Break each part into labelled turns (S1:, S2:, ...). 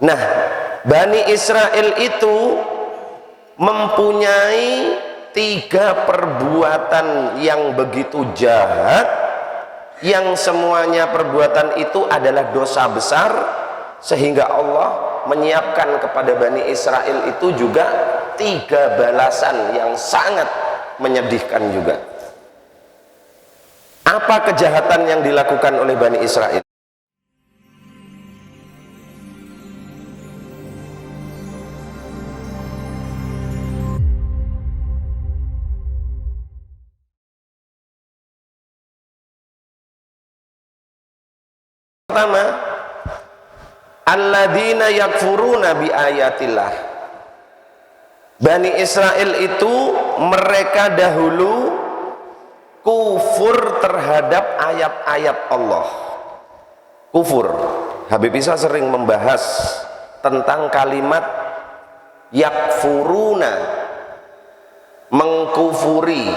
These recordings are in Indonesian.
S1: Nah, Bani Israel itu mempunyai 3 perbuatan yang begitu jahat, yang semuanya perbuatan itu adalah dosa besar, sehingga Allah menyiapkan kepada Bani Israel itu juga 3 balasan yang sangat menyedihkan juga. Apa kejahatan yang dilakukan oleh Bani Israel? Pertama, alladzina yakfuruna bi ayatillah. Bani Israel itu mereka dahulu kufur terhadap ayat-ayat Allah. Kufur. Habib Isa sering membahas tentang kalimat yakfuruna, mengkufuri,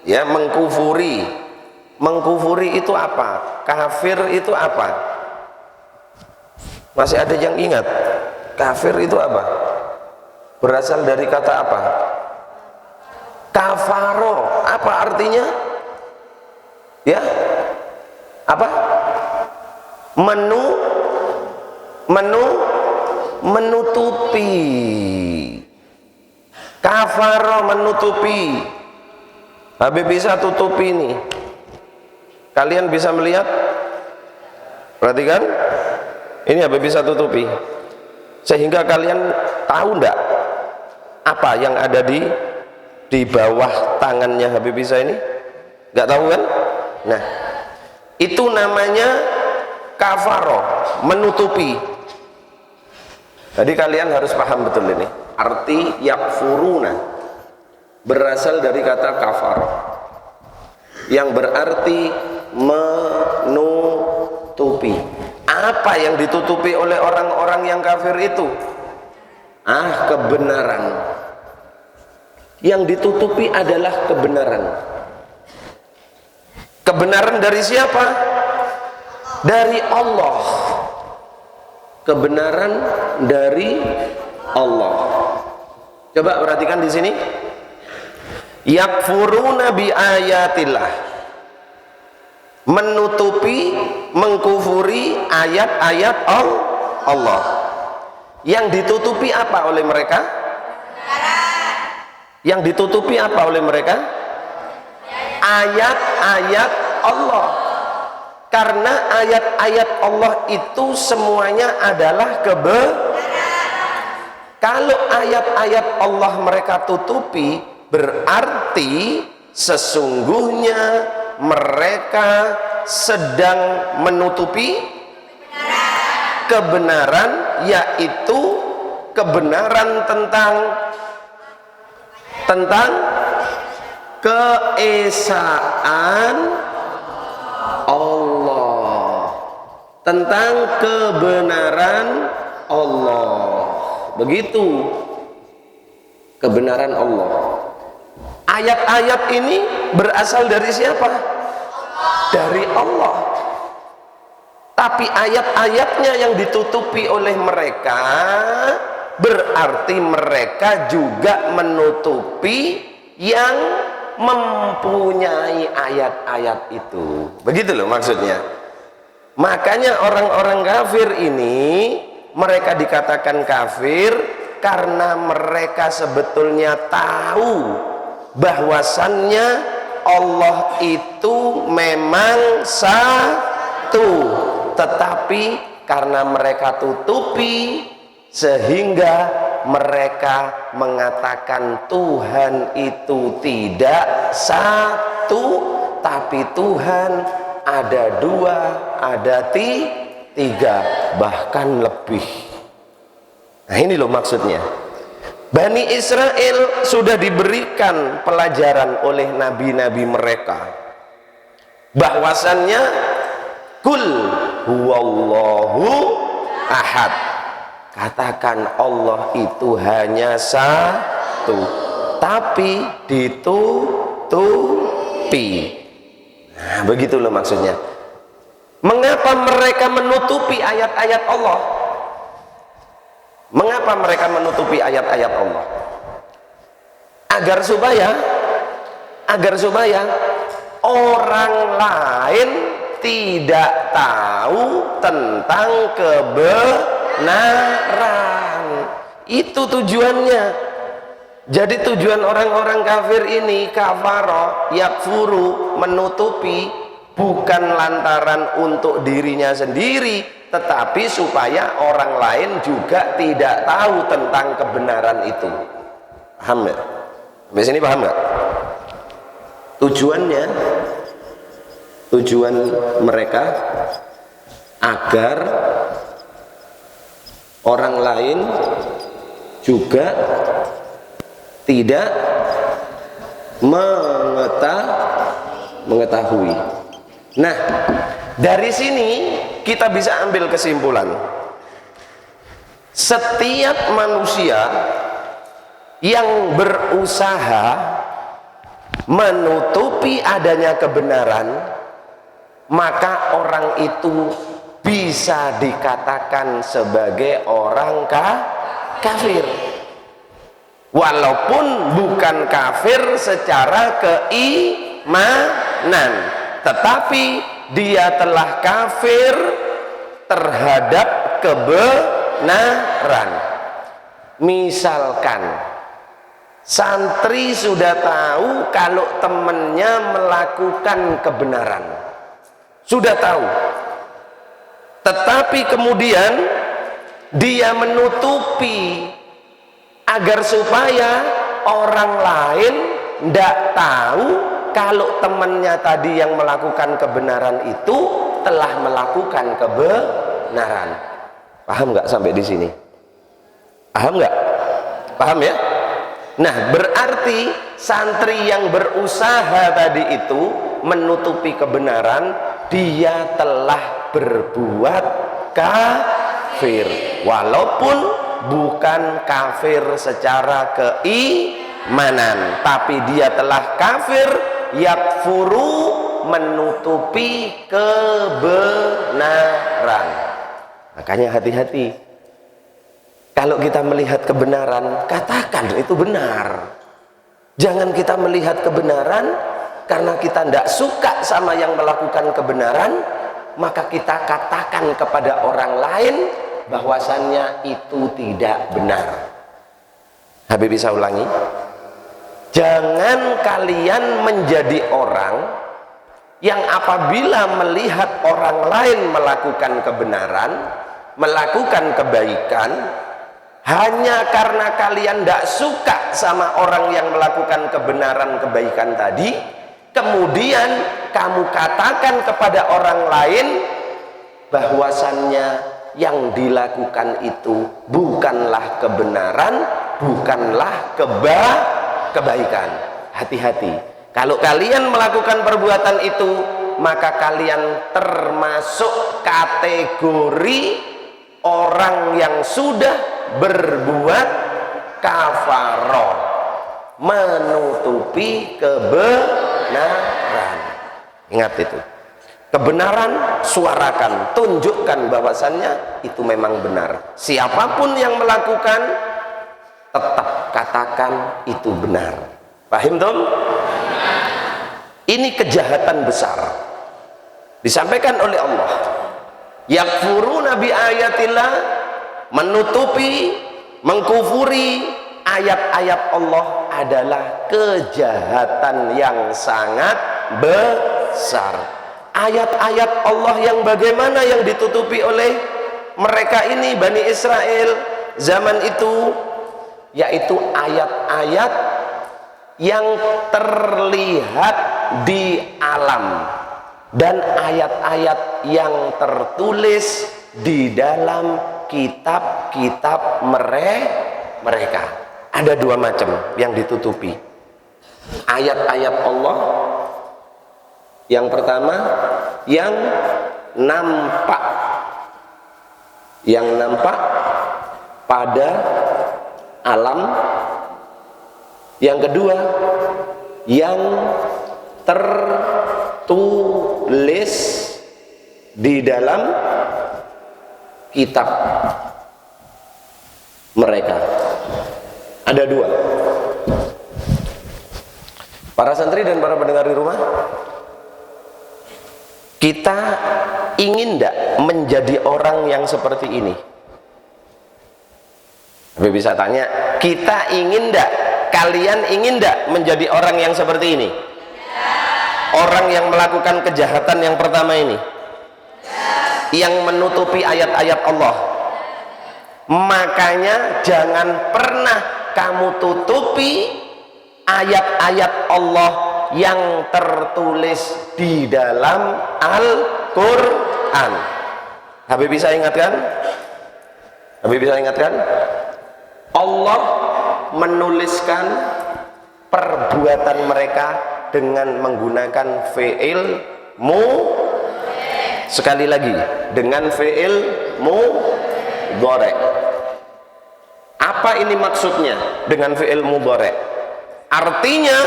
S1: ya, mengkufuri. Mengkufuri itu apa? Kafir itu apa? Masih ada yang ingat? Kafir itu apa? Berasal dari kata apa? Kafaro. Apa artinya? Ya? Apa? Menutupi. Kafaro, menutupi. Habib bisa tutupi ini. Kalian bisa melihat? Perhatikan, ini Habib bisa tutupi, sehingga kalian tahu enggak apa yang ada di bawah tangannya Habib Isa ini? Enggak tahu kan? Nah, itu namanya kafaro, menutupi. Jadi kalian harus paham betul ini. Arti yakfuruna berasal dari kata kafaro, yang berarti menutupi. Apa yang ditutupi oleh orang-orang yang kafir itu? Kebenaran. Yang ditutupi adalah kebenaran. Kebenaran dari siapa? Dari Allah. Kebenaran dari Allah. Coba perhatikan di sini. Yakfuruna bi ayatillah. Menutupi, mengkufuri ayat-ayat Allah. Yang ditutupi apa oleh mereka? Yang ditutupi apa oleh mereka? Ayat-ayat Allah. Karena ayat-ayat Allah itu semuanya adalah kebenaran. Kalau ayat-ayat Allah mereka tutupi, berarti sesungguhnya mereka sedang menutupi kebenaran, yaitu kebenaran tentang keesaan Allah, tentang kebenaran Allah. Begitu kebenaran Allah. Ayat-ayat ini berasal dari siapa? Dari Allah. Tapi ayat-ayatnya yang ditutupi oleh mereka, berarti mereka juga menutupi yang mempunyai ayat-ayat itu. Begitu loh maksudnya. Makanya orang-orang kafir ini, mereka dikatakan kafir karena mereka sebetulnya tahu bahwasannya Allah itu memang satu, tetapi karena mereka tutupi, sehingga mereka mengatakan Tuhan itu tidak satu, tapi Tuhan ada 2, ada 3, bahkan lebih. Nah ini loh maksudnya. Bani Israel sudah diberikan pelajaran oleh nabi-nabi mereka bahwasannya kul huwallahu ahad, katakan Allah itu hanya satu, tapi ditutupi. Nah begitu loh maksudnya. Mengapa mereka menutupi ayat-ayat Allah? Mengapa mereka menutupi ayat-ayat Allah? Agar supaya orang lain tidak tahu tentang kebenaran. Itu tujuannya. Jadi tujuan orang-orang kafir ini, kafaro, yakfuru, menutupi, bukan lantaran untuk dirinya sendiri, tetapi supaya orang lain juga tidak tahu tentang kebenaran itu. Paham nggak? Sampai sini paham nggak? Tujuan mereka agar orang lain juga tidak mengetahui. Nah, dari sini kita bisa ambil kesimpulan, setiap manusia yang berusaha menutupi adanya kebenaran, maka orang itu bisa dikatakan sebagai orang kafir, walaupun bukan kafir secara keimanan, tetapi dia telah kafir terhadap kebenaran. Misalkan santri sudah tahu kalau temannya melakukan kebenaran, sudah tahu, tetapi kemudian dia menutupi agar supaya orang lain tidak tahu kalau temannya tadi yang melakukan kebenaran itu telah melakukan kebenaran. Paham nggak sampai di sini? Paham nggak? Paham ya? Nah, berarti santri yang berusaha tadi itu menutupi kebenaran, dia telah berbuat kafir, walaupun bukan kafir secara keimanan, tapi dia telah kafir yakfuru, menutupi kebenaran. Makanya hati-hati kalau kita melihat kebenaran, katakan itu benar. Jangan kita melihat kebenaran karena kita tidak suka sama yang melakukan kebenaran, maka kita katakan kepada orang lain bahwasannya itu tidak benar. Habib bisa ulangi, jangan kalian menjadi orang yang apabila melihat orang lain melakukan kebenaran, melakukan kebaikan, hanya karena kalian tidak suka sama orang yang melakukan kebenaran kebaikan tadi, kemudian kamu katakan kepada orang lain bahwasannya yang dilakukan itu bukanlah kebenaran, bukanlah kebaikan. Hati-hati, kalau kalian melakukan perbuatan itu, maka kalian termasuk kategori orang yang sudah berbuat kafaro, menutupi kebenaran. Ingat itu, kebenaran suarakan, tunjukkan bahwasannya itu memang benar. Siapapun yang melakukan, tetap katakan itu benar. Paham dong? Ini kejahatan besar disampaikan oleh Allah. Yakfuruna bi ayatillah, menutupi, mengkufuri ayat-ayat Allah adalah kejahatan yang sangat besar. Ayat-ayat Allah yang bagaimana yang ditutupi oleh mereka ini, Bani Israel zaman itu, yaitu ayat-ayat yang terlihat di alam dan ayat-ayat yang tertulis di dalam kitab-kitab mereka. Ada dua macam yang ditutupi. Ayat-ayat Allah yang pertama yang nampak, pada alam. Yang kedua yang tertulis di dalam kitab. mereka. Ada dua. Para santri dan para pendengar di rumah, kita ingin tidak menjadi orang yang seperti ini? Tapi bisa tanya, kita ingin tidak, kalian ingin tidak menjadi orang yang seperti ini? Orang yang melakukan kejahatan yang pertama ini, yang menutupi ayat-ayat Allah. Makanya jangan pernah kamu tutupi ayat-ayat Allah yang tertulis di dalam Al-Quran. Habib bisa ingatkan? Habib bisa ingatkan? Allah menuliskan perbuatan mereka dengan menggunakan fi'il sekali lagi, dengan fi'il mudhari'. Apa ini maksudnya dengan fi'il mudhari'? Artinya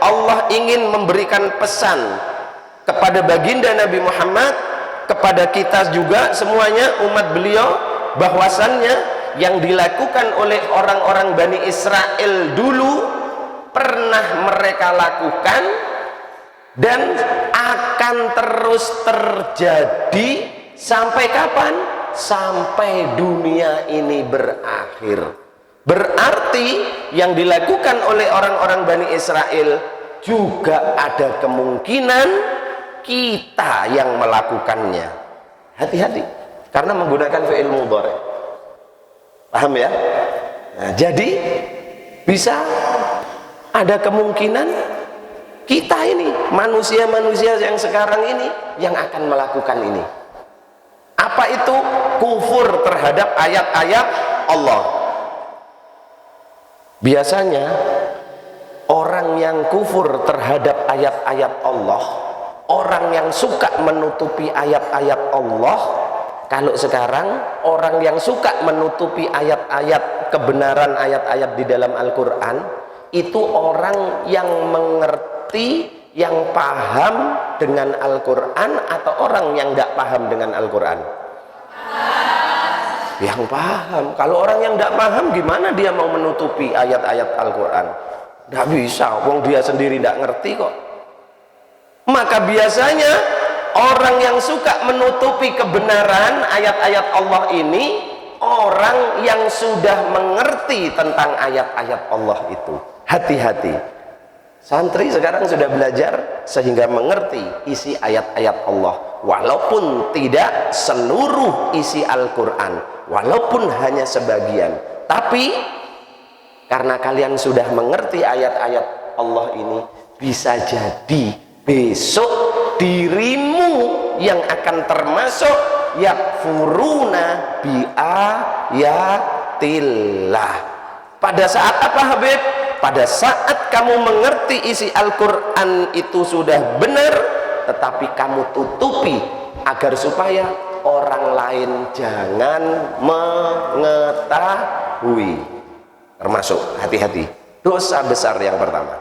S1: Allah ingin memberikan pesan kepada baginda Nabi Muhammad, kepada kita juga semuanya umat beliau, bahwasannya yang dilakukan oleh orang-orang Bani Israel dulu pernah mereka lakukan dan akan terus terjadi sampai kapan? Sampai dunia ini berakhir. Berarti yang dilakukan oleh orang-orang Bani Israel juga ada kemungkinan kita yang melakukannya. Hati-hati, karena menggunakan fi'il mudhari'. Paham ya? Nah, jadi bisa ada kemungkinan kita ini, manusia-manusia yang sekarang ini, yang akan melakukan ini. Apa itu? Kufur terhadap ayat-ayat Allah. Biasanya orang yang kufur terhadap ayat-ayat Allah, orang yang suka menutupi ayat-ayat Allah, kalau sekarang orang yang suka menutupi ayat-ayat kebenaran, ayat-ayat di dalam Al-Quran, itu orang yang mengerti, yang paham dengan Al-Quran, atau orang yang tidak paham dengan Al-Quran? Yang paham. Kalau orang yang tidak paham, gimana dia mau menutupi ayat-ayat Al-Quran? Tidak bisa, wong dia sendiri tidak ngerti kok. Maka biasanya orang yang suka menutupi kebenaran ayat-ayat Allah ini, orang yang sudah mengerti tentang ayat-ayat Allah itu. Hati-hati. Santri sekarang sudah belajar sehingga mengerti isi ayat-ayat Allah, walaupun tidak seluruh isi Al-Quran, walaupun hanya sebagian. Tapi karena kalian sudah mengerti ayat-ayat Allah ini, bisa jadi besok dirimu yang akan termasuk yakfuruna bi ayatillah. Pada saat apa, Habib? Pada saat kamu mengerti isi Al-Quran itu sudah benar, tetapi kamu tutupi agar supaya orang lain jangan mengetahui. Termasuk, hati-hati, dosa besar yang pertama.